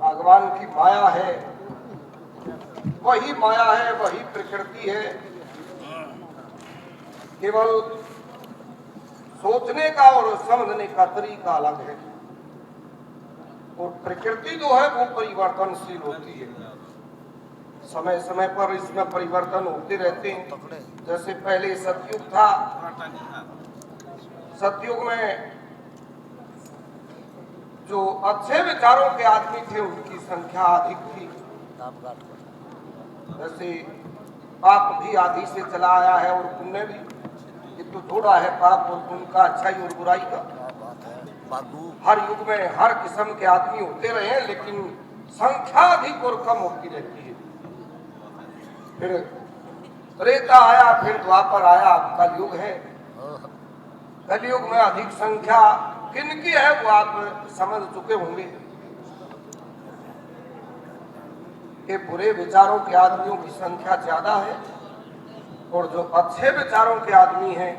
भगवान की माया है, वही माया है, वही प्रकृति है। केवल सोचने का और समझने का तरीका अलग है। और प्रकृति जो है वो परिवर्तनशील होती है, समय समय पर इसमें परिवर्तन होते रहते हैं। जैसे पहले सतयुग था, सतयुग में जो अच्छे विचारों के आदमी थे उनकी संख्या अधिक थी। जैसे पाप भी आदि से चला आया है और पुण्य भी, ये तो थोड़ा है पाप और पुण्य का, अच्छाई और बुराई का। हर युग में हर किस्म के आदमी होते रहे, लेकिन संख्या अधिक और कम होती रहती है। फिर त्रेता आया, फिर द्वापर आया, अब कलयुग है। कलयुग में अधिक संख्या किनकी है वो आप समझ चुके होंगे कि बुरे विचारों के आदमियों की संख्या ज्यादा है और जो अच्छे विचारों के आदमी हैं,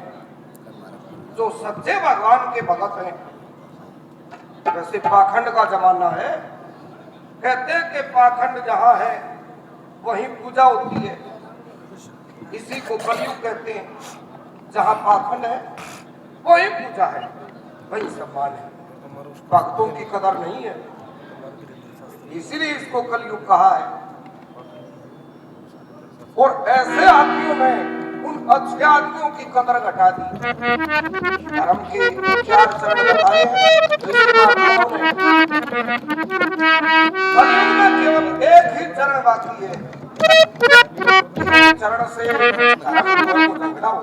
जो सच्चे भगवान के भगत हैं। वैसे पाखंड का जमाना है, कहते हैं कि पाखंड जहां है वहीं पूजा होती है, इसी को कलयुग कहते हैं। जहां पाखंड है वही पूजा है, वही सम्मान है, भक्तों की कदर नहीं है, इसीलिए इसको कलयुग कहा है। और ऐसे आदमियों ने उन अच्छे आदमियों की कदर घटा दी। धर्म के 4 चरण बताए हैं, कलयुग में केवल एक ही चरण बाकी है, चरण से धर्म को झगड़ा हो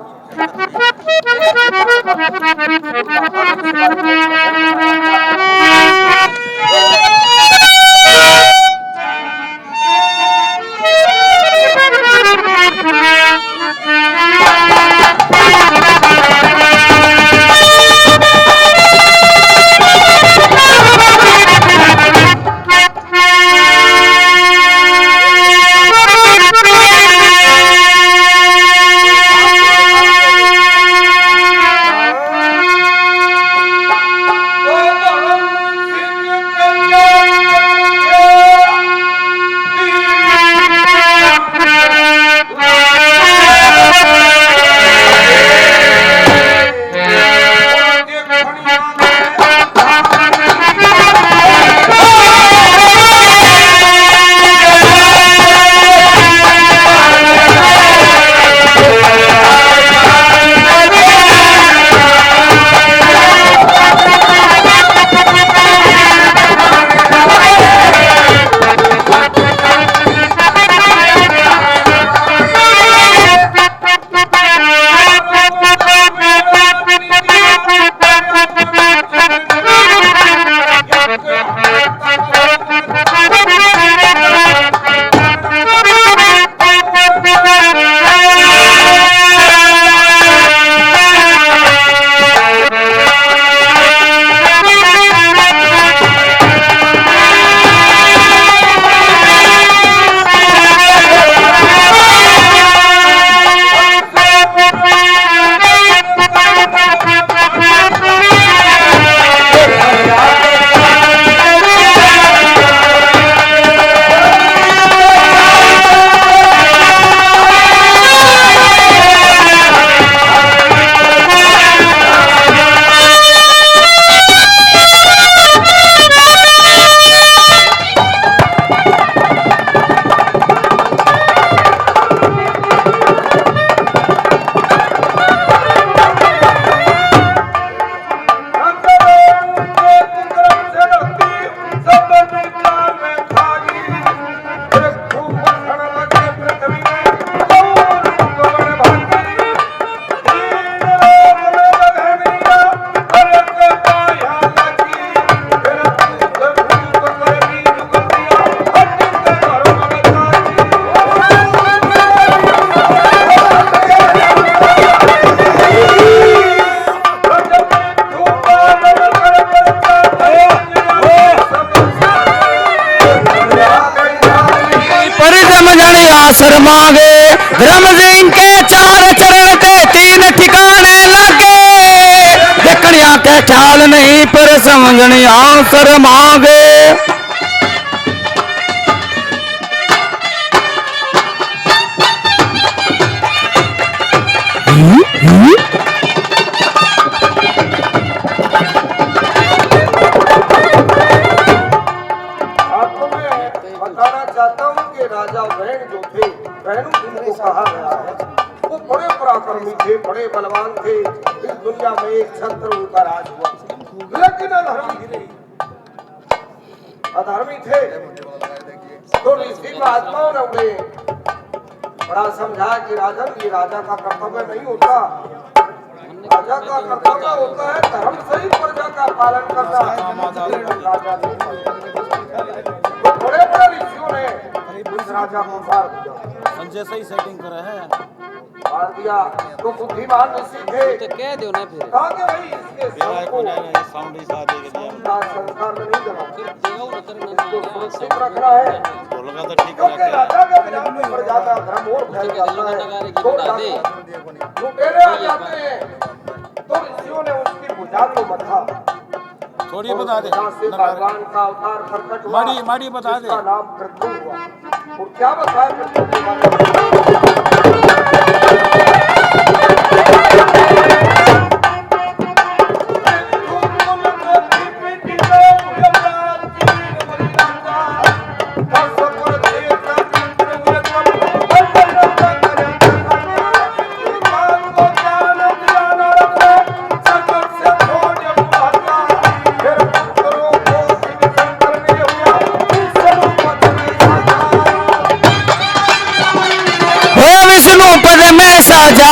शर्मागे धर्म सिंह के 4 चरण पे 3 ठिकाने लगे, देखनिया के ख्याल नहीं पर समझने अवसर मांगे। बताना चाहता हूँ कि राजा वैन जो थे, वैन जिनको कहा गया है, वो बड़े पराक्रमी थे, बड़े बलवान थे। इस दुनिया में एक छत्र उनका राज हुआ, लेकिन अधर्मी थे। अधर्मी थे तो ऋषि महात्माओं ने उन्हें बड़ा समझाया कि राजन, ये राजा का कर्तव्य नहीं होता। राजा का कर्तव्य होता है धर्म सहित प्रजा का पालन करना। राजा ने तो बड़े बड़े ऋषियों ने उस राजा को मार दिया। संजय सही सेटिंग करे है, मार दिया। तो बुद्धिमान ऋषि थे, तो कह दो ना फिर कहा कि भाई इसके सब को साउंड ही साथ देके दिया संस्कार में नहीं जला, फिर देगा ना करना इसको सुरक्षित रखना है। बोलूंगा तो ठीक क्योंकि है। राजा के विनाश में प्रजा का धर्म और फैल जाता है, तो लुटेरे आ जाते हैं। तो ऋषियों ने उसकी भुजा को बंधा। थोड़ी बता दे, जहाँ से भगवान का अवतार प्रकट हुआ, माड़ी बता दे। जिसका नाम पृथु हुआ। और क्या बताया पृथु के बारे में? विष्णु पद में साजा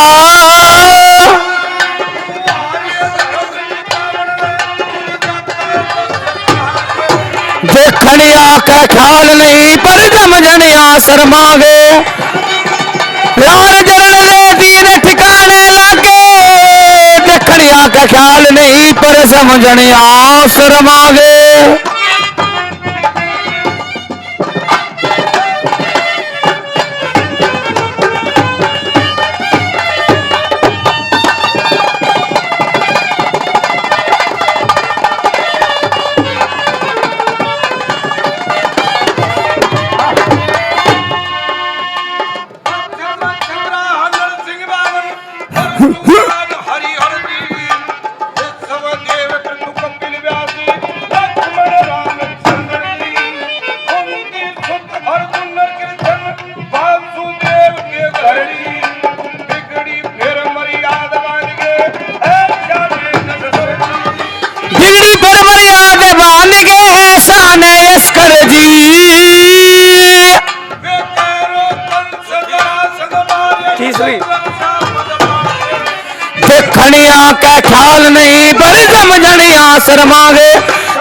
देखनिया का ख्याल नहीं पर समझनिया शर्मागे। लाल जरण लेती ने ठिकाने लगे देखनिया का ख्याल नहीं पर समझनिया शर्मागे। देखनिया का ख्याल नहीं पर समझनिया शर्मागे।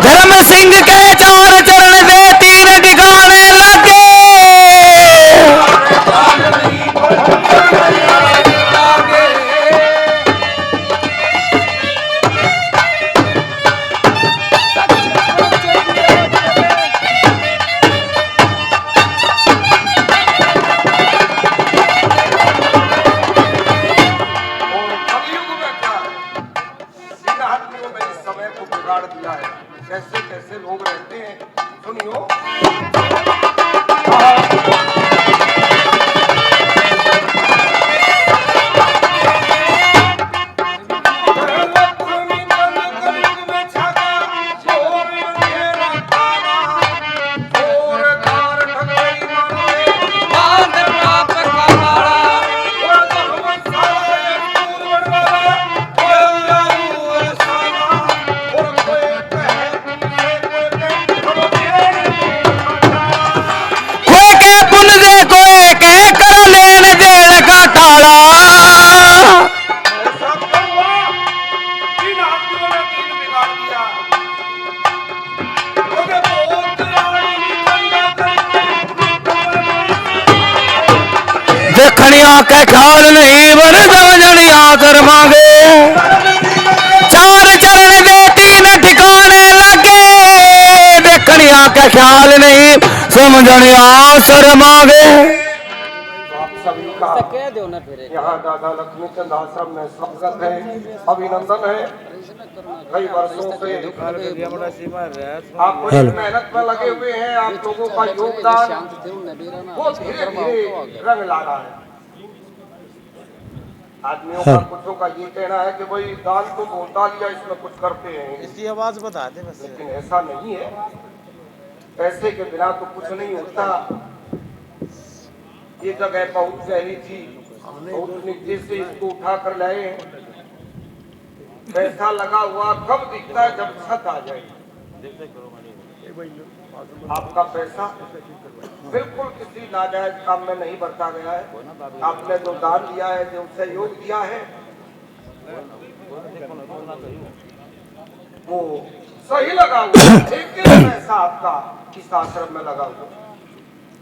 धर्म सिंह के चार चरण दे तीन ठिकाने लगे दिया है। कैसे कैसे लोग रहते हैं सुनियो। देखनिया के ख्याल नहीं बर समझनिया शर्मागे। चार चरण दे तीन ठिकाने लगे देखनिया के ख्याल नहीं समझनिया शर्मागे। सभी का ऐसा कह दो ना फिर यहाँ दादा लक्ष्मीचंद आश्रम में स्वागत है, अभिनंदन है। कई वर्षों से आप बड़ी मेहनत में लगे हुए हैं, आप लोगों का योगदान वो धीरे धीरे रंग ला रहा है। आदमियों का कुछों का ये कहना है कि भाई दान तो बोलता लिया, इसमें कुछ करते हैं, इसकी आवाज बता दे बस। लेकिन ऐसा नहीं है। पैसे के बिना तो कुछ नहीं होता। ये जगह बहुत गहरी थी, बहुत नीचे से इसको उठा कर लाए हैं। पैसा लगा हुआ कब दिखता है, जब छत आ जाए। आपका पैसा बिल्कुल किसी नाजायज काम में नहीं बरता गया है। आपने जो दान दिया है, जो सहयोग दिया है, वो सही लगा हुआ है। एक पैसा आपका इस आश्रम में लगा हुआ,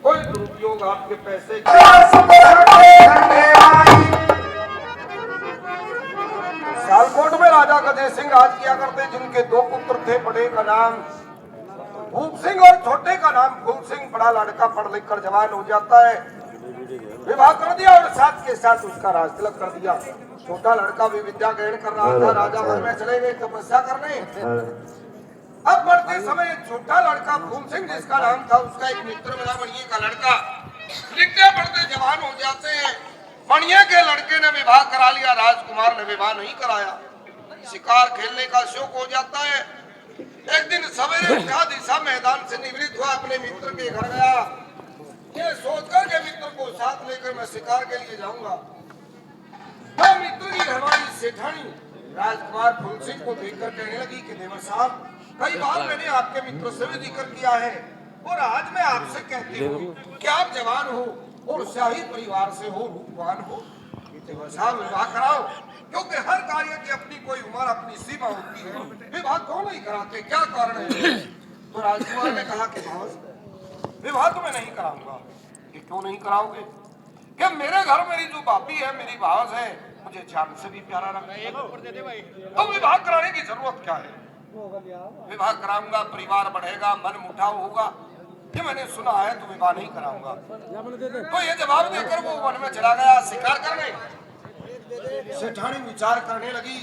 कोई दुरुपयोग आपके पैसे सियालकोट में राजा गजय सिंह राज किया करते, जिनके दो पुत्र थे। बड़े का नाम भूप सिंह और छोटे का नाम फूल सिंह। बड़ा लड़का पढ़ लिख कर जवान हो जाता है, विवाह कर दिया और साथ के साथ उसका राज तिलक कर दिया। छोटा लड़का भी विद्या ग्रहण कर रहा था, राजा घर में चले गए तपस्या करने। अब बढ़ते समय छोटा लड़का फूल सिंह जिसका नाम था, उसका एक मित्र मिला, बनिए का लड़का। लिखते पढ़ते जवान हो जाते हैं। बनिए के लड़के ने विवाह करा लिया, राजकुमार ने विवाह नहीं कराया। शिकार खेलने का शौक हो जाता है। एक दिन सवेरे उठा, दिशा मैदान से निवृत्त हुआ, अपने मित्र के घर गया। ये सोचकर के मित्र को साथ लेकर मैं शिकार के लिए जाऊंगा। मैं मित्र की हमारी सेठानी राजकुमार फूल सिंह को देखकर कहने लगी कि देवर साहब, कई बार मैंने आपके मित्र से भी जिक्र किया है और आज मैं आपसे कहती हूँ कि आप जवान हो और शाही परिवार से हो, रूपवान हो। देवर साहब विवाह कराओ, क्योंकि हर कार्य की अपनी कोई उम्र, अपनी सीमा होती है। विवाह क्यों नहीं कराते, क्या कारण है? तो राजकुमार ने कहा कि विवाह तो मैं नहीं कराऊंगा। ये क्यों नहीं कराओगे? कि मेरे घर मेरी जो बापी है, मेरी भावज है, मुझे जान से भी प्यारा रखती है, तो विवाह कराने की जरूरत क्या है? विवाह कराऊंगा, परिवार बढ़ेगा, मन मुटाव होगा, ये मैंने सुना है, तो विवाह नहीं कराऊंगा। तो ये जवाब देकर वो वन में चला गया शिकार करने। सेठानी विचार करने लगी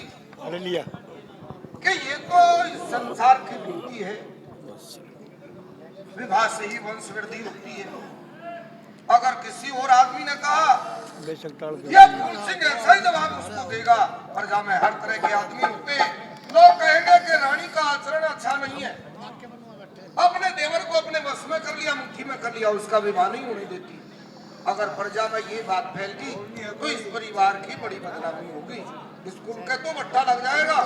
कि ये तो इस संसार की नीति है, विवाह से ही वंश वृद्धि होती है। अगर किसी और आदमी ने कहा, ये फूल सिंह ऐसा ही जवाब उसको देगा। प्रजा में हर तरह के आदमी होते हैं, लोग कहेंगे कि रानी का आचरण अच्छा नहीं है, अपने देवर को अपने वश में कर लिया, मुट्ठी में कर लिया, उसका विवाह नहीं होने देती। अगर प्रजा में ये बात फैल गई तो इस परिवार की बड़ी बदनामी होगी, स्कूल का तो बट्टा लग जाएगा।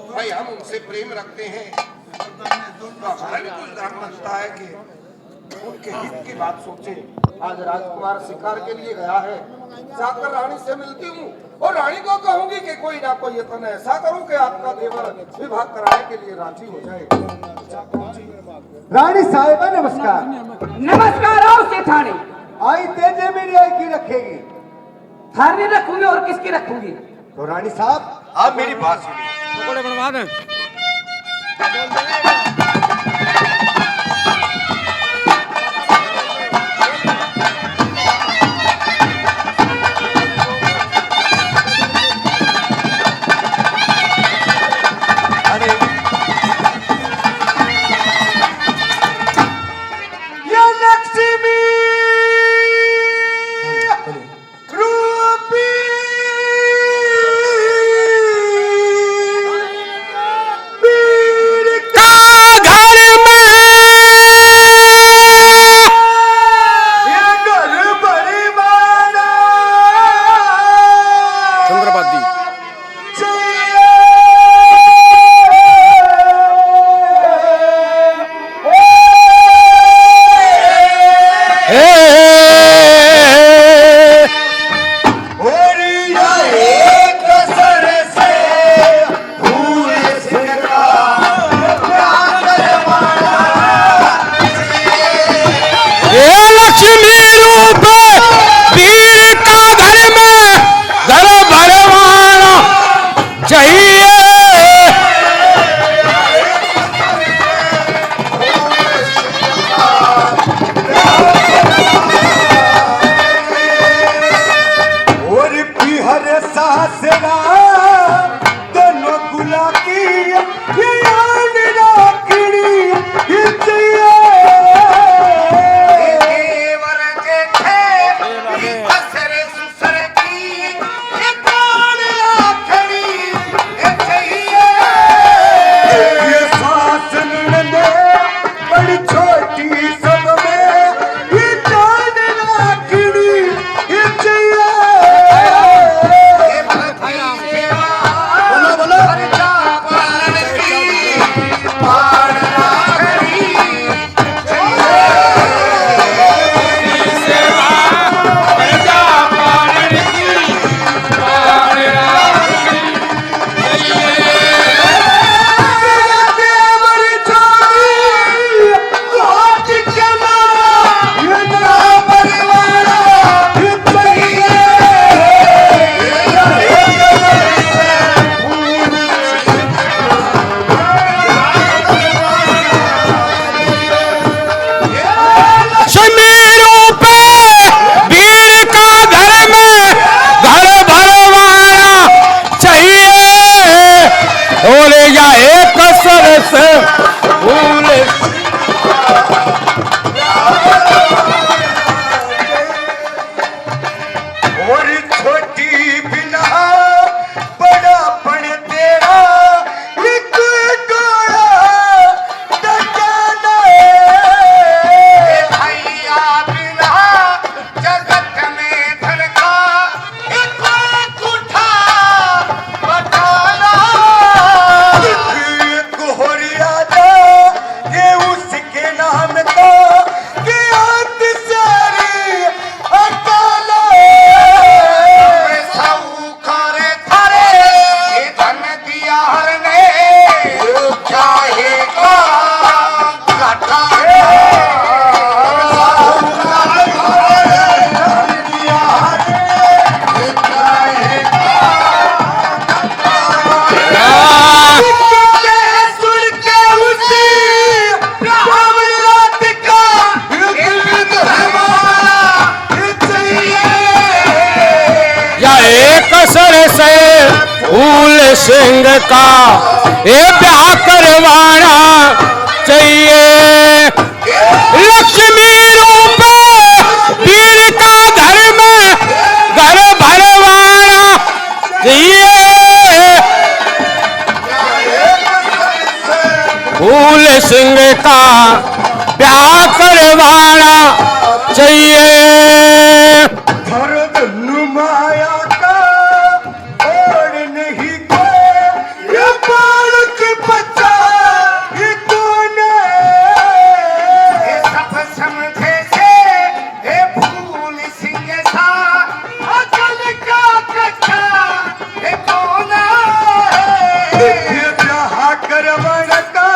भाई हम उनसे प्रेम रखते हैं, तो हमारा भी कुछ धर्म बनता है कि उनके हित की बात सोचे। आज राजकुमार शिकार के लिए गया है, जाकर रानी से मिलती हूँ और रानी को कहूंगी कि कोई ना कोई यत्न ऐसा करूँ कि आपका देवर विवाह कराने के लिए राजी हो जाए। रानी साहिबा नमस्कार। नमस्कार। आओ सेठानी। आई तेजे मेरी आई की रखेगी? थारी रखूंगी और किसकी रखूंगी? तो रानी साहब आप मेरी बात सुनिए। पकौड़े बनवा दे। लक्ष्मी रूपे वीर का घर में घर भरवाना चाहिए और या एक सरस फूल और छोटी बिना बड़ा पण तेरा एक गोरा दगाना भैया बिना जगत में धड़का एक कुठा बटाना एक होरिया जा ये उसके नाम का के अंत सारी अकाला साहूकारे थारे ये धन दिया हर ने चाहे का घाटा या एक सरस फूल सिंह का ये ब्याह करवाना चाहिए लक्ष्मी रूप वीर का घर में घर भरवाना चाहिए फूल सिंह का ब्याह करवाना चाहिए भरत नुमाया का और नहीं कोई ये बालक बच्चा ये कौन है सब समझे से हे फूल सिंह सा अकल का कच्चा ये कौन है ये ब्याह करवाने का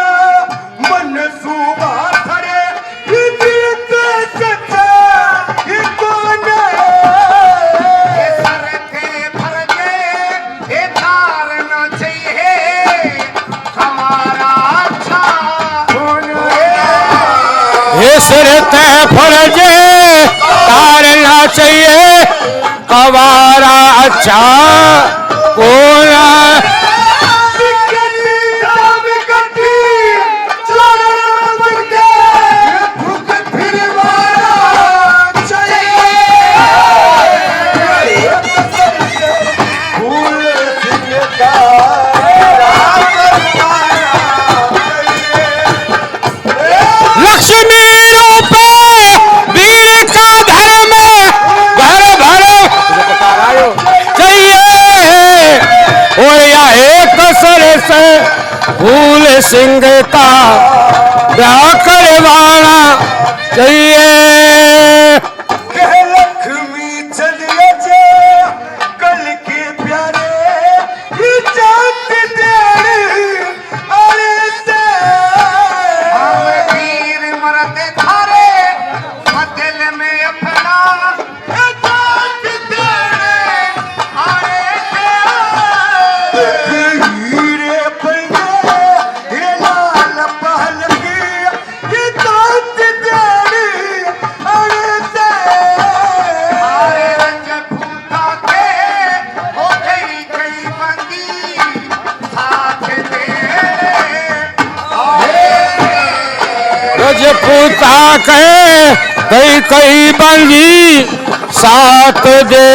मनसूबा करे ये दिल सच्चा ये कौन है सर के फरजे ये तारना चाहिए हमारा अच्छा कौन है ये सिर तय फर्जे तारना चाहिए कवारा अच्छा कौन लक्ष्मी रूप वीर का घर में घर भर चाहिए और या एक सरस फूल सिंह का ब्याह करवाना चाहिए लक्ष्मी चलिए जे कल के प्यारे ये चांद देर अरे से हम वीर मरते थारे दिल में अपना ये चांद देर अरे से हीरे पल्ले ये लाल पहल की ये चांद देर अरे से अरे रंग फूटा के हो गई कई बंदी साथ रजपूता के कई कई बंदी साथ दे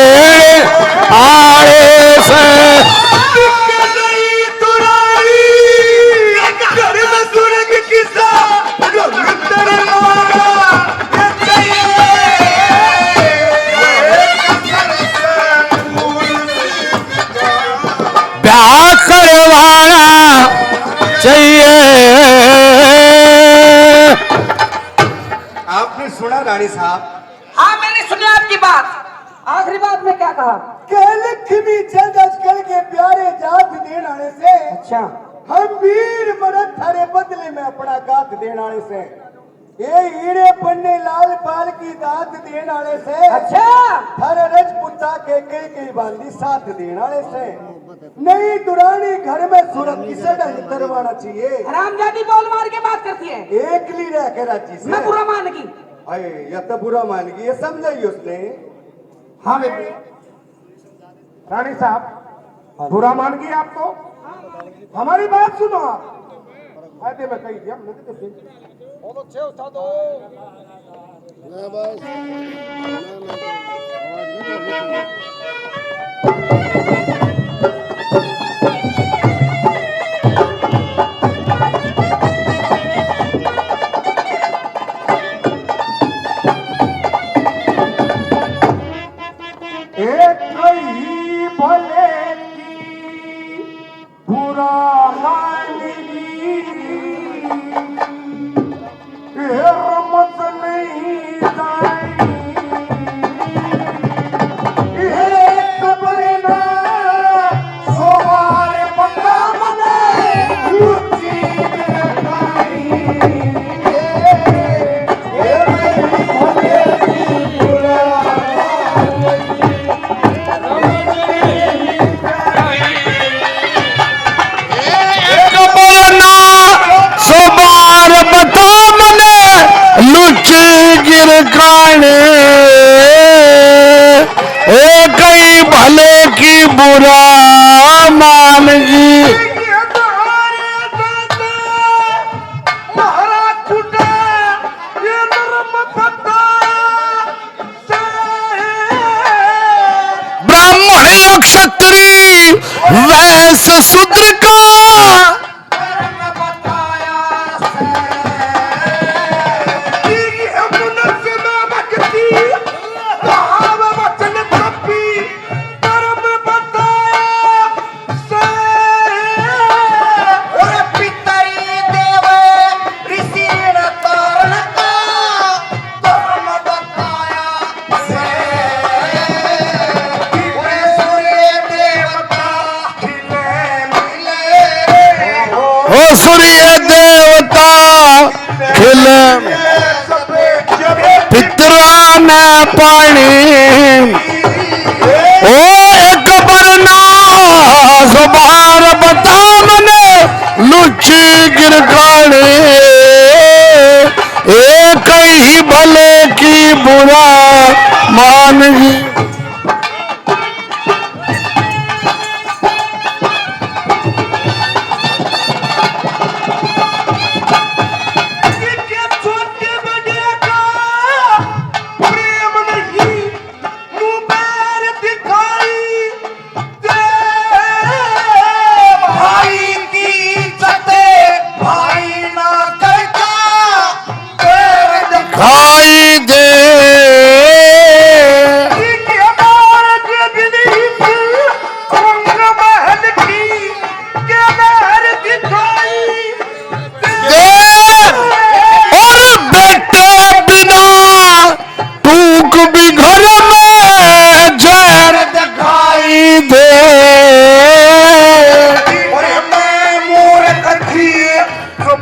आए से ब्याह करवाना चाहिए रानी साहब। हाँ मैंने सुनी आपकी बात। आखिरी बात में क्या कहा? लक्ष्मी चंद आजकल के प्यारे जात देने आने से अच्छा हम वीर मरद थारे बदले में अपना गात देने आने से ये हीरे पन्ने लाल पाल की दात देने आने से अच्छा थारे रजपुता के कई बांधी साथ देने आने से नई दुरानी घर में सुरक्षित ढंग करवाना चाहिए। हरामजादी बोल मार के बात करती है। एकली रह के राजी से मैं बुरा मान गई। अरे या तो बुरा मान गई, ये समझाई उसने। हाँ बेटी रानी साहब बुरा मान गई आप तो हमारी बात सुनो आप। फायदे में कही दिया नहीं तो फिर बहुत अच्छे उठा दो। एक ही भले की बुरा मानेगी रमत नहीं जाएगी एक बरना सोवार पता मने लुच्ची कई भले की बुरा मानगी। ब्राह्मण क्षत्रिय वैश्य शूद्र का सूर्य देवता खिले पितरा ने पानी ओ एक बरना सुबार बता मने लुच्ची गिरगाड़ी एक ही भले की बुरा मानगी।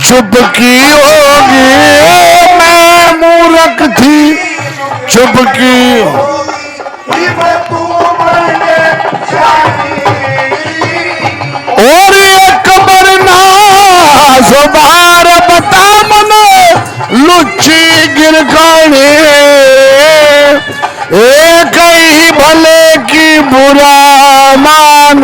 चुप की होगी मैं मूर्ख थी चुप की और एक बरना सुबार बता मने लुच्ची गिरगाड़ी एक ही भले की बुरा मान।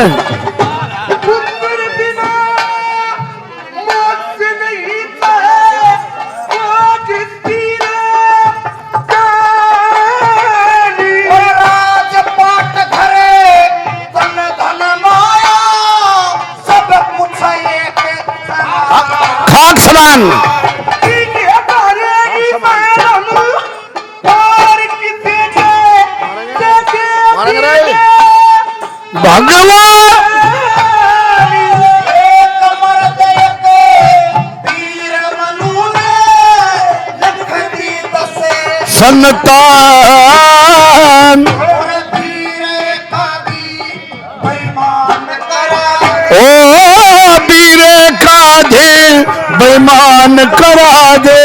भगवान संतान ओ बीरे का धी बेईमान करा दे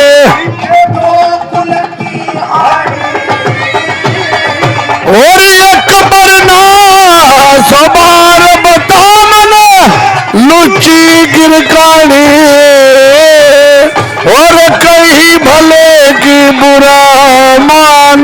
और एक बरना सबार बता मने लुची गिरकानी और कहीं भले की बुरा मान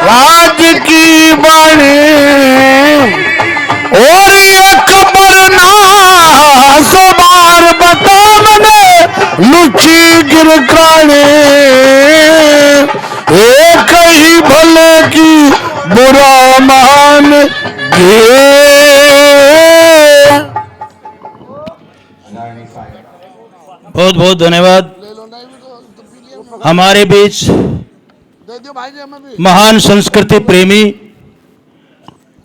राज की बाणी और एक बरना सबार बता मने लुची गिरकाने एक ही भले की बुरा मान गे बहुत बहुत धन्यवाद। हमारे बीच महान संस्कृति प्रेमी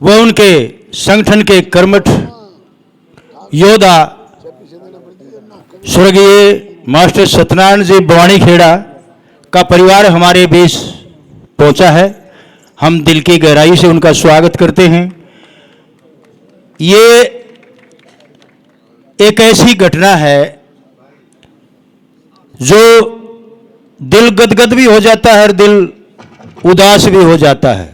व उनके संगठन के कर्मठ योद्धा स्वर्गीय मास्टर सत्यनारायण जी बवानी खेड़ा का परिवार हमारे बीच पहुंचा है। हम दिल की गहराई से उनका स्वागत करते हैं। ये एक ऐसी घटना है जो दिल गदगद भी हो जाता है और दिल उदास भी हो जाता है।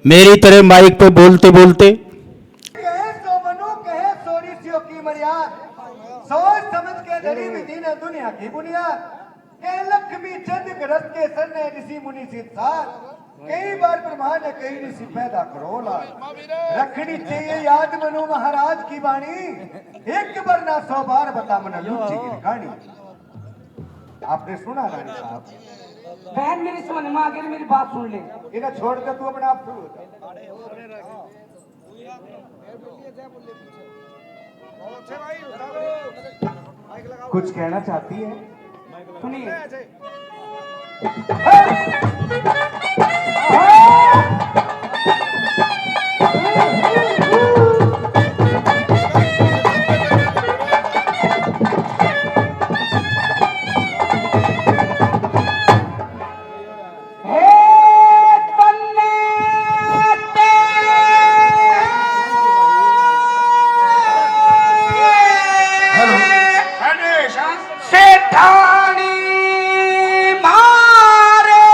मेरी तरह माइक पे बोलते बोलते कहे सो मनु कहे सो ऋषियों की मर्याद सोच समझ के धरी विधि ने दुनिया की बुनियाद कहे लक्ष्मी चंद गरज के सर ने ऋषि मुनि सिद्धार कई बार ब्रह्मा ने कई ऋषि पैदा करो ला रखनी चाहिए याद मनु महाराज की वाणी एक बार ना 100 बार बता मन लुच्ची की कहानी। आपने सुना रानी साहब? बहन मेरी समझ में आ गई, मेरी बात सुन ले। इन्हें छोड़ के तू अपने आप शुरू होता कुछ कहना चाहती है? सुनिए। सेठानी मारे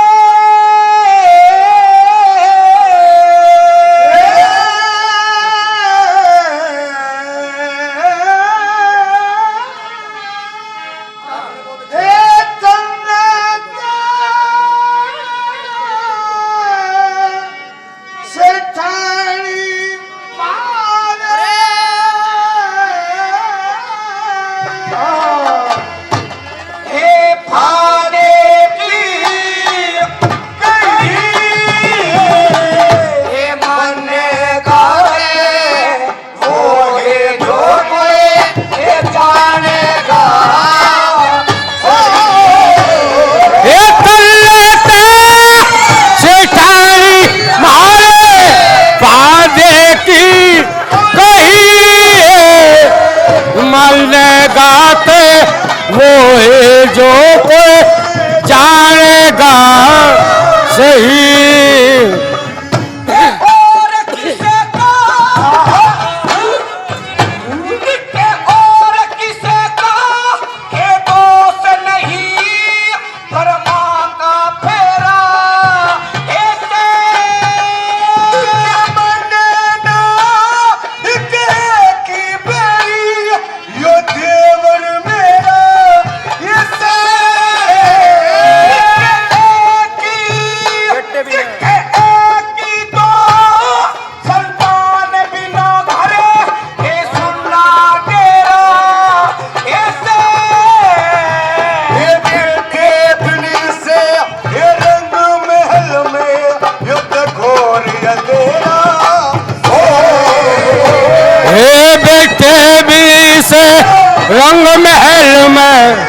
रंग महल में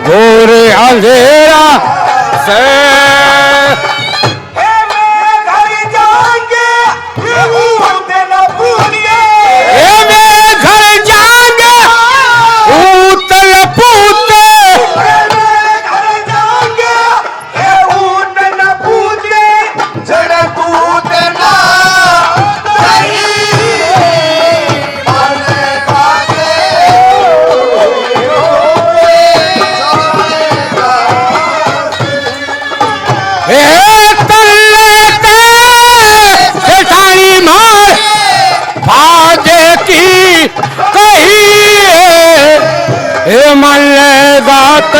घोर अंधेरा से मल्लेगात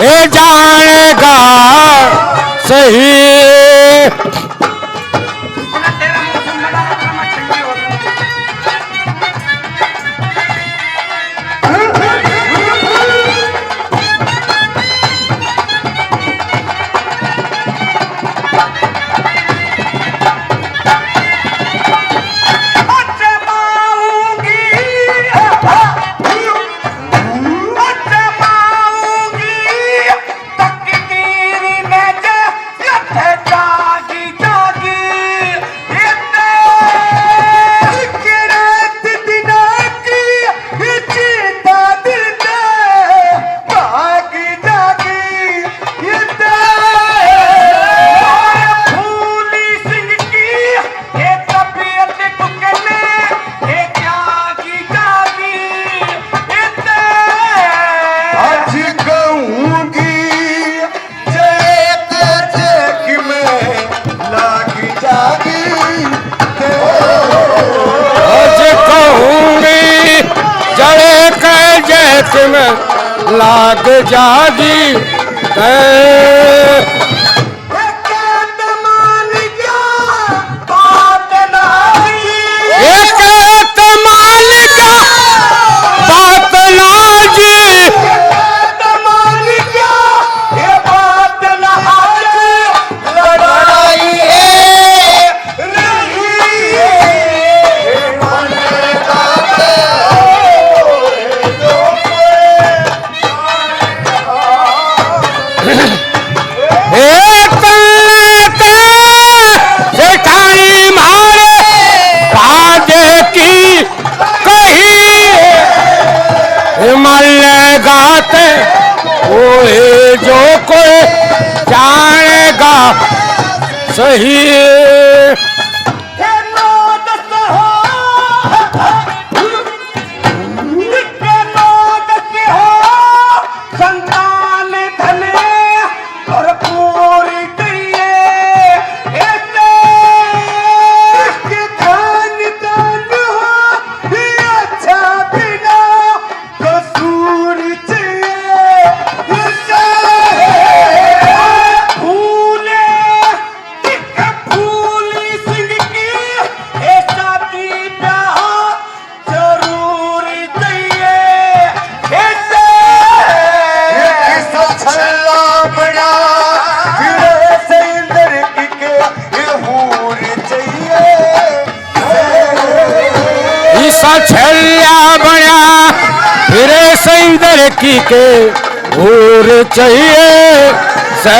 ए जानेगा सही में लाग जागी गाते ओए जो कोई जानेगा सही छलिया बना फिर सैंदर की के और चाहिए से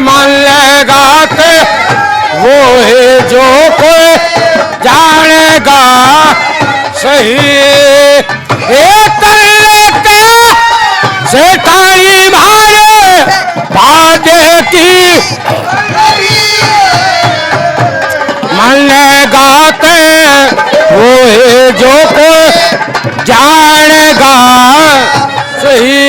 मान लेगा के वो है जो कोई जानेगा सही लेते शैतानी मारे बादे की मान लेगा के वो है जो कोई जानेगा सही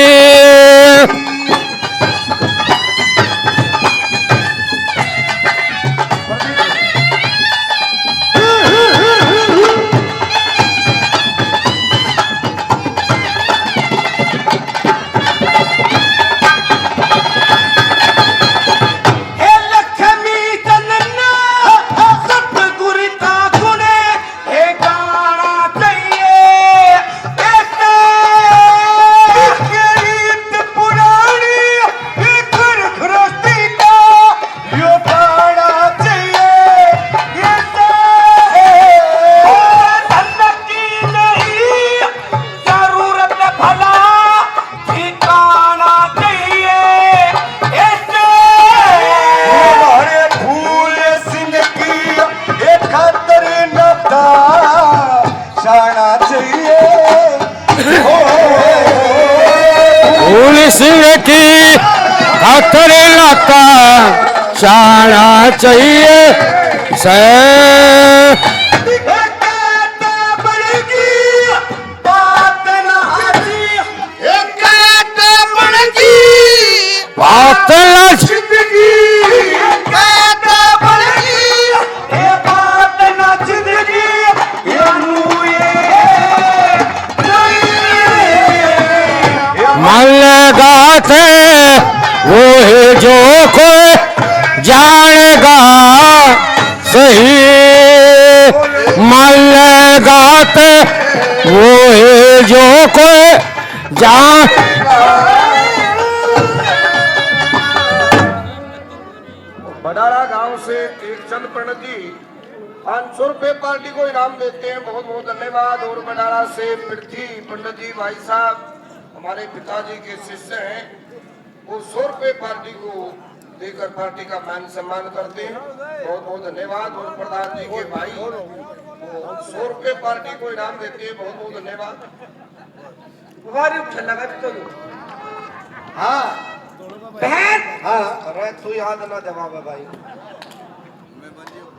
सिंह की खातिर नाता चाहना चाहिए से बात मन लगाते वो है जो कोई जानेगा सही मन लगाते वो है जो कोई जान बडारा गांव से एक चंद पंडित जी 500 रुपए पार्टी को इनाम देते हैं। बहुत बहुत धन्यवाद। और बडारा से पृथ्वी पंडित जी भाई साहब हमारे पिताजी के शिष्य हैं, वो 100 रुपए पार्टी को देकर पार्टी का मान सम्मान करते हैं। बहुत बहुत धन्यवाद। और प्रधान जी के भाई वो 100 रुपए पार्टी को इनाम देते हैं। बहुत बहुत धन्यवाद। हाँ बहन हाँ अरे तू याद ना जवाब है भाई,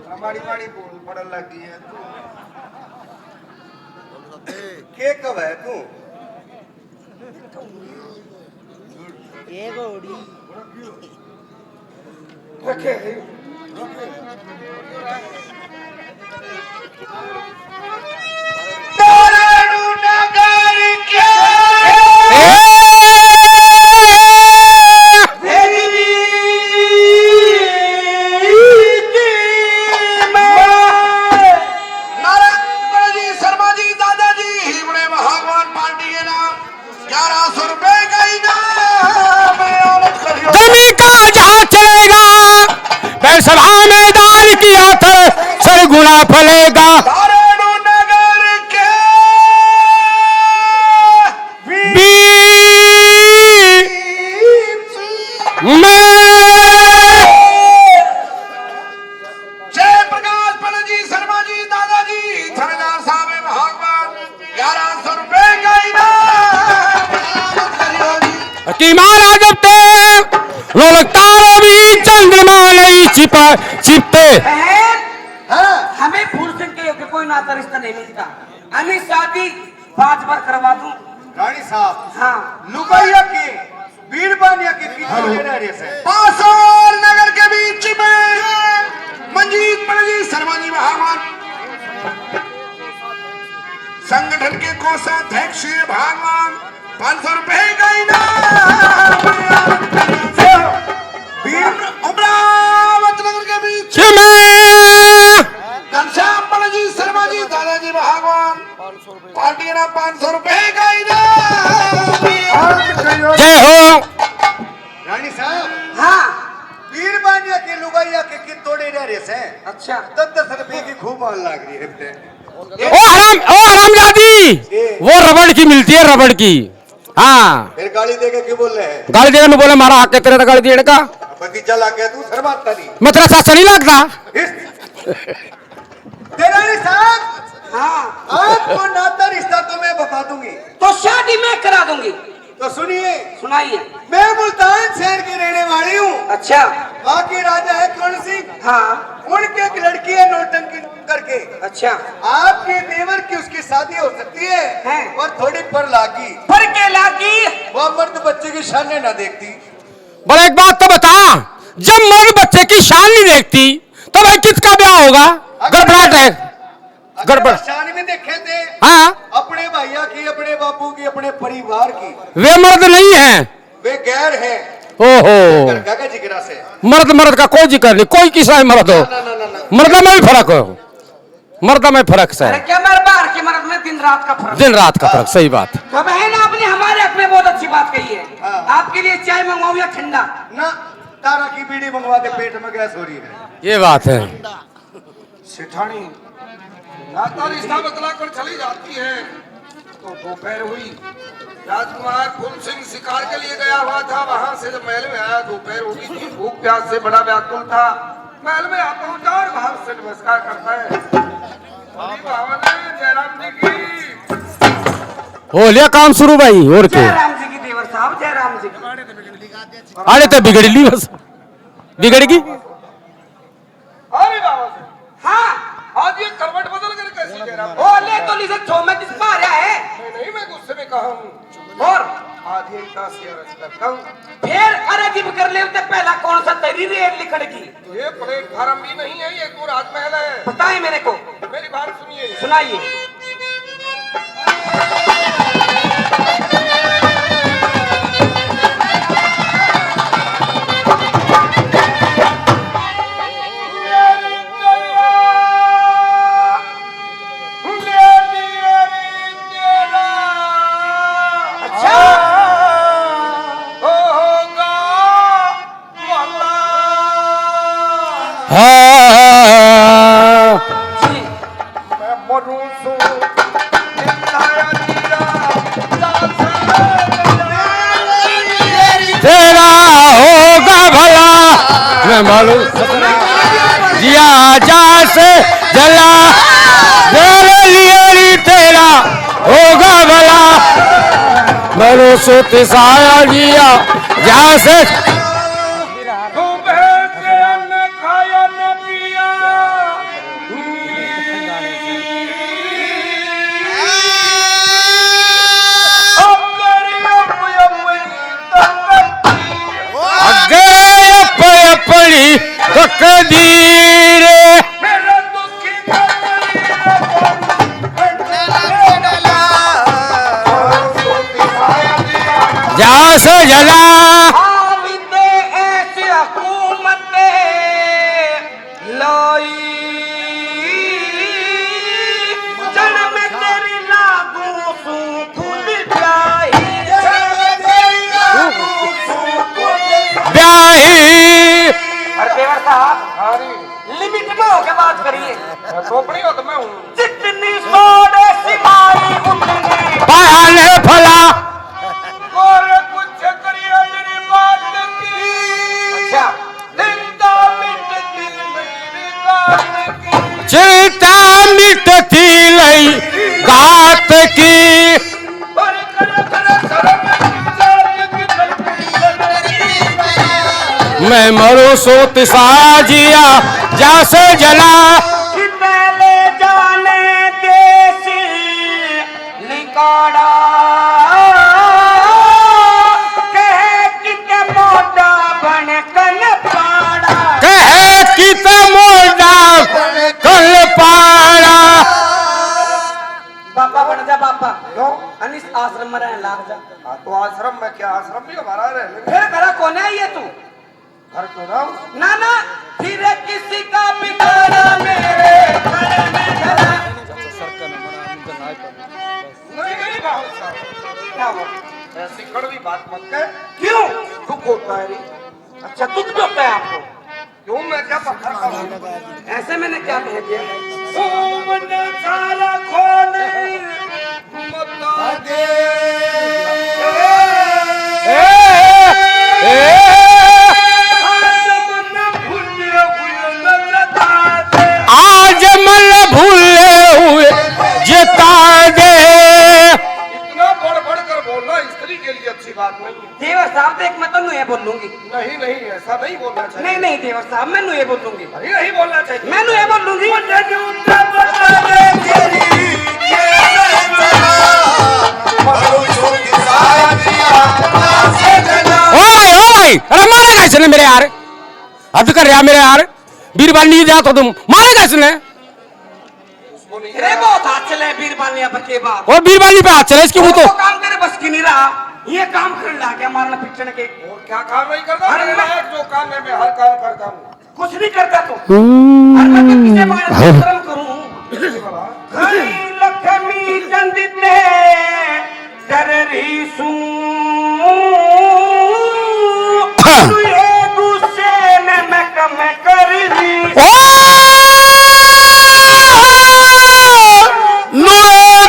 हमारी बाड़ी बोल पड़न लगी है। के कब है तू रखे सभा में दान किया था सर गुना फलेगा जय प्रकाश पंडित जी शर्मा जी दादाजी थानेदार साहब भगवान 1100 रुपए का इनाम कि महाराज जब ते लोलतारो भी चंद्रमा नहीं छिपते हमें फूल सिंह के कोई नाता रिश्ता नहीं मिलता। हमें शादी 5 बार करवा दूं। रानी साहब हाँ लुगाइया की बीरबानिया की पासौर नगर के बीच में मंजीत पंडित जी शर्मा जी भगवान संगठन के कोषाध्यक्ष भगवान 500 रुपए का इनाम उमरावत नगर के बीच घनश्याम पंडित जी शर्मा जी दादाजी भगवान पार्टी ना 500 रुपए का इनाम। जय हो रानी साहब हाँ बीरबानिया की लुगाइया के कित तोड़े रह रहे से अच्छा 10 रुपए की खूब मान लग रही है। ओ हरामजादी वो रबड़ की मिलती है रबड़ की। हाँ फिर गाली देके क्यों बोल रहे हैं? गाली देने में बोले मारा आके तेरे गाली देने का बगीचा ला गया तू शर्माता नहीं मैं तेरा साथ नहीं लगता। रानी साहब हाँ आपको नाता रिश्ता तो मैं बता दूंगी। तो शादी मैं करा दूंगी। तो सुनिए सुनाइए। मैं मुल्तान शहर की रहने वाली हूँ। अच्छा वहाँ के राजा है कौन सिंह। हाँ उनके एक लड़की है नौटंकी करके। अच्छा आपके देवर की उसकी शादी हो सकती है और थोड़ी पर लागी पर के लागी वो मर्द बच्चे की शान न देखती। बोले एक बात तो बता, जब मर्द बच्चे की शान नहीं देखती तो भाई किसका ब्याह होगा? गड़बड़ाहट है गड़बड़। शान में देखे थे हाँ अपने भैया की अपने बापू की अपने परिवार की। वे मर्द नहीं है, वे गैर है। ओहो का जिक्र से मर्द का कोई जिक्र नहीं, कोई किसा मर्द हो मर्द में भी फर्क हो, मर्द में फर्क से अरे क्या मेरे बाहर के मर्द में दिन रात का फर्क। दिन रात का फर्क। सही बात। तो बहन आपने हमारे हक में बहुत अच्छी बात कही है। आपके लिए चाय मंगवाऊं या ठंडा? ना तारा की बीड़ी मंगवा दे, पेट में गैस हो रही है। ये बात है। सेठानी नाता रिश्ता बतला कर चली जाती है तो दोपहर हुई। राजकुमार फूल सिंह शिकार के लिए गया हुआ था, वहां से जब महल में आया दोपहर हो गई थी, भूख प्यास से बड़ा व्याकुल था। महल में आता हूँ चार भाव से नमस्कार करता है। जयराम जी की हो लिया काम शुरू भाई। और क्या जयराम जी की देवर साहब बाप जयराम जी। अरे तो बिगड़ ली बस बिगड़गी। अरे बाबा जी, हाँ आज ये करवट बदल कर कैसी कह रहा ओ ले तो ली से छो में किस पा रहा है। नहीं मैं गुस्से में कहा हूँ। और आज ये का से अर्ज करता हूँ, फिर अरे जिब कर ले तो पहला कौन सा तेरी रेट लिखड़गी। ये प्लेटफार्म भी नहीं है, ये तो राजमहल है। पता है मेरे को, मेरी बात सुनिए। सुनाइए। हाँ जी मैं मरूं सो निंदाया तेरा होगा भला मैं मालूम जिया जा से जला मेरे लिए तेरा होगा भला मरो सुत साया जिया जा से पड़ी तकदीर जा से जला आविदे ऐसी हुकूमत लाई जड़ में तेरी लागू सू खुल जाए ब्याही और देवर साहब लिमिट में होकर बात करिए। खोपड़ी हो तो मैं हूँ। जितनी सोने सिपाही उतनी पाने फला और कुछ करिए मेरी बात की। अच्छा जिंदा मिटती मेरी गात की। चिता मिटती लई गात की और कर शर्म की जात की मैं मरो सोत साजिया जा से जला पहले जाने देश लिकाड़ा कहे कि ते मोटा बन कन पाड़ा कहे कि मोड़ा कल पाड़ा बाबा बन जा बाबा क्यों? अनिस आश्रम में रहने लाग जा। हाँ, तो आश्रम में क्या, आश्रम भी हमारा रहने में। फिर घर कौन है ये तू घर क्यों ना हो? ना ना फिर किसी का बिगाड़ा मेरे घर में घरा। नहीं बाबू साहब, क्या हुआ? ऐसी कड़वी बात मत कह। क्यों? दुख होता है रे। अच्छा दुख भी होता है आपको? क्यों, मैं क्या पत्थर खाऊं? ऐसे मैंने क्या कह दिया? सोमने सारा खोने बता दे। आज मन भूले हुए जता दे इतना बढ़ बढ़ कर बोलना स्त्री के लिए अच्छी बात नहीं है। देवर साहब देख मैं तो ये बोलूंगी। नहीं नहीं, ऐसा नहीं बोलना चाहिए। नहीं नहीं देवर साहब मैं ये बोलूंगी। नहीं नहीं बोलना चाहिए। मैं ये बोलूंगी। ओए अरे मारेगा इसने मेरे यार हद कर रहा मेरे यार बीरबल नहीं जा तो तुम मारेगा इसने उसको नहीं रे बहुत हाथ चले बीरबालिया पर के बाद और बीरबल पे हाथ चले इसकी वो तो काम करे बस की नहीं रहा। ये काम कर ला क्या मारना पिटने के और क्या काम नहीं करता। अरे मेरा एक जो काम है मैं हर काम करता हूँ। कुछ नहीं करता तू। और मैं तो किसे मारे शर्म करूं। घड़ी लक्ष्मी चंद ते डर रही सू तू ये गुस्से में मैं कम कर दी।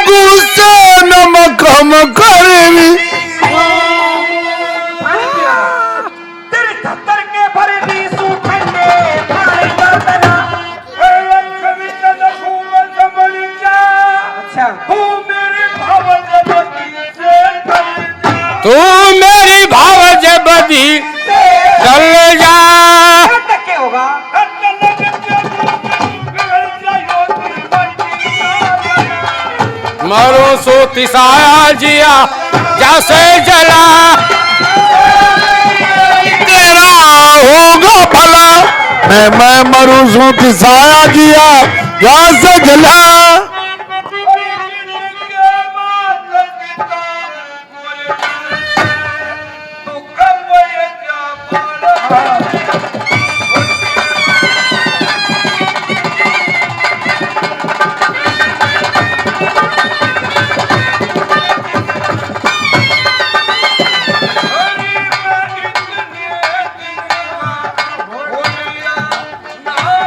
गुस्से नमक हम करेंगे तेरे छत्तर के भर दी सू ठंडे पानी का तना। लक्ष्मी चंद खूब संभल जा। अच्छा तू मेरी भावना से तू मेरी तिसाया जिया जैसे जला तेरा होगा भला मैं मरू सू तिसाया जिया जैसे जला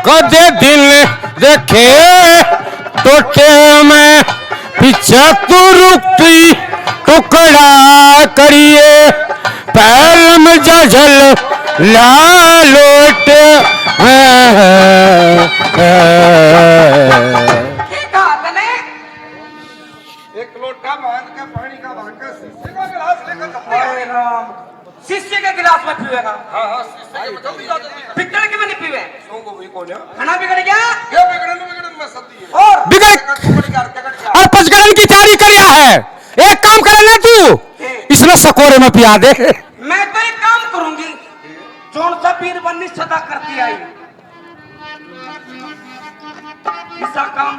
कदे दिल देखे टोटे में पीछे तू रुकती टुकड़ा करिए पहल में जल ला लोट एक लोटा बांध के पानी का भर के शीशे का गिलास लेकर कपड़े आए राम। शीशे के गिलास में पीवेगा हाँ हाँ शीशे के जल्दी आ जाती है। पिक्चर के में नहीं पीवे सो को भी कौन है? खाना बिगड़ गया ये बिगड़न में सती है। और बिगड़ और पचगड़न की तैयारी करिया है। एक काम करे ना तू इसमें सकोरे में पिया दे। मैं तो एक काम करूंगी जोन सा पीर बन्नी सदा करती आई इसका काम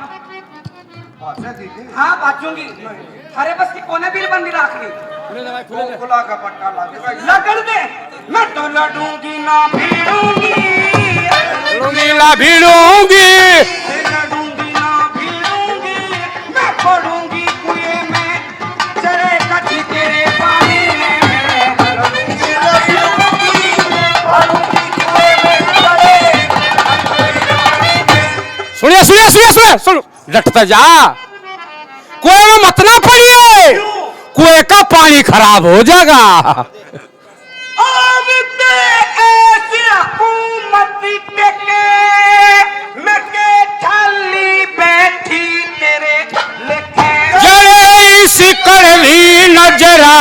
अच्छा दीदी हाँ बाजूंगी अरे बस की कोने बीर बन्नी रखनी वो खुला का पट्टा लागे लगन दे मैं तो लड़ूंगी ना भीड़ूंगी नीला भिड़ूंगी लड़ूंगी ना भीड़ूंगी मैं पड़ूंगी कुएं में चले कटी तेरे पानी में लड़ूंगी ना भीड़ूंगी पड़ूंगी कुएं में चले सुनिए सुनिए सुनिए सुनिए सुन लटता जा कुएं में मत ना पड़िए कुएं का पानी खराब हो जाएगा। अब ते ऐसी हुकूमत टेके मैं के थाली बैठी तेरे लेखे जड़े इसी कड़वी नजरा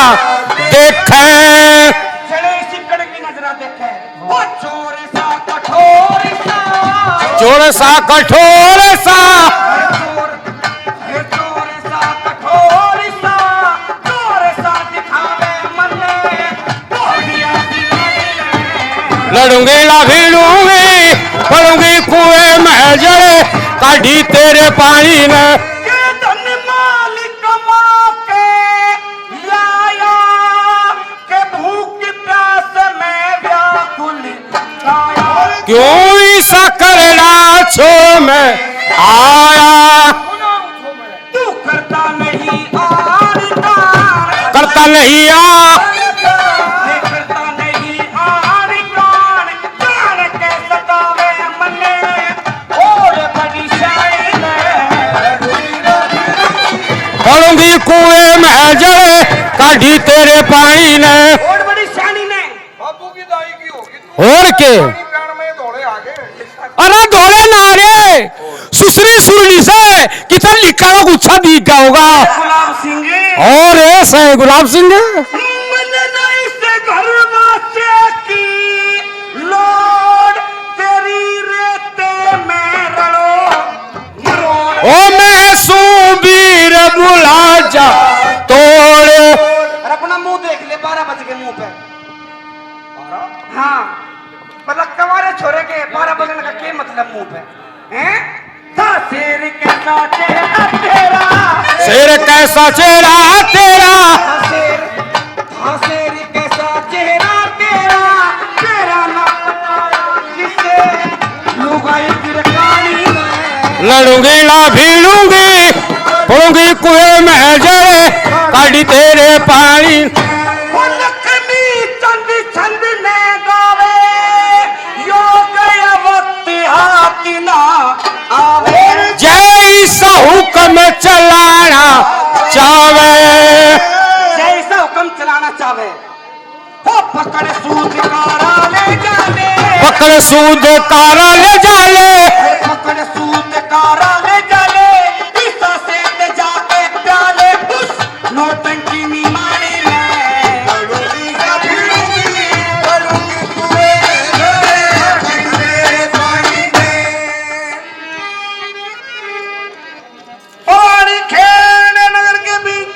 देखे चले सिकड़ की नजरा देखे वो चोर सा कठोर सा जोर सा कठोर सा चोर सा कठोर सा चोर सा दिखावे मने बोलिया लड़ूंगी ला भिड़ूंगी पड़ूंगी कुएं में जड़े काढ़ी तेरे पानी में के धन मालिक माके लाया के भूख प्यास में व्याकुल आया क्यों ऐसा करना छो में आया तू करता नहीं आरता करता नहीं आ करता नहीं आर कान के सतावे मने और बड़ी शाइन पड़ूंगी कुएं में जड़े काढ़ी तेरे पानी में और बड़ी शानी ने बाबू की दाई की होगी और के पानी प्यार में दौड़े आगे अरे दौड़े नारे सुसरी सुरनी से कितना लिखा हुआ गुच्छा दिख गया होगा गुलाब सिंह और ऐसा है गुलाब सिंह मैंने नहीं से घर वासे की लोड तेरी रेते में रड़ो ओ मैं सूबीर बुला जा तोड़ और अपना मुंह देख ले 12 बज के मुंह पे हाँ मतलब कवारे छोरे के 12 बजने का क्या मतलब मुंह पे हैं शेर कैसा चेहरा तेरा शेर कैसा चेहरा तेरा शेर कैसा चेहरा तेरा तेरा ना पता जिसे लुगाई गिरकानी में लड़ूंगी ला भिड़ूंगी पड़ूंगी कुएं में जड़े काढ़ी तेरे पानी वो लक्ष्मी चंद छंद ने गावे यो गया वक्त हाथी ना आवे जैसा हुक्म चलाना चावे जैसा हुक्म चलाना चाहे वो पकड़ सूद कारा ले जाने पकड़ सूद कारा ले जाले पकड़ सूद कारा ले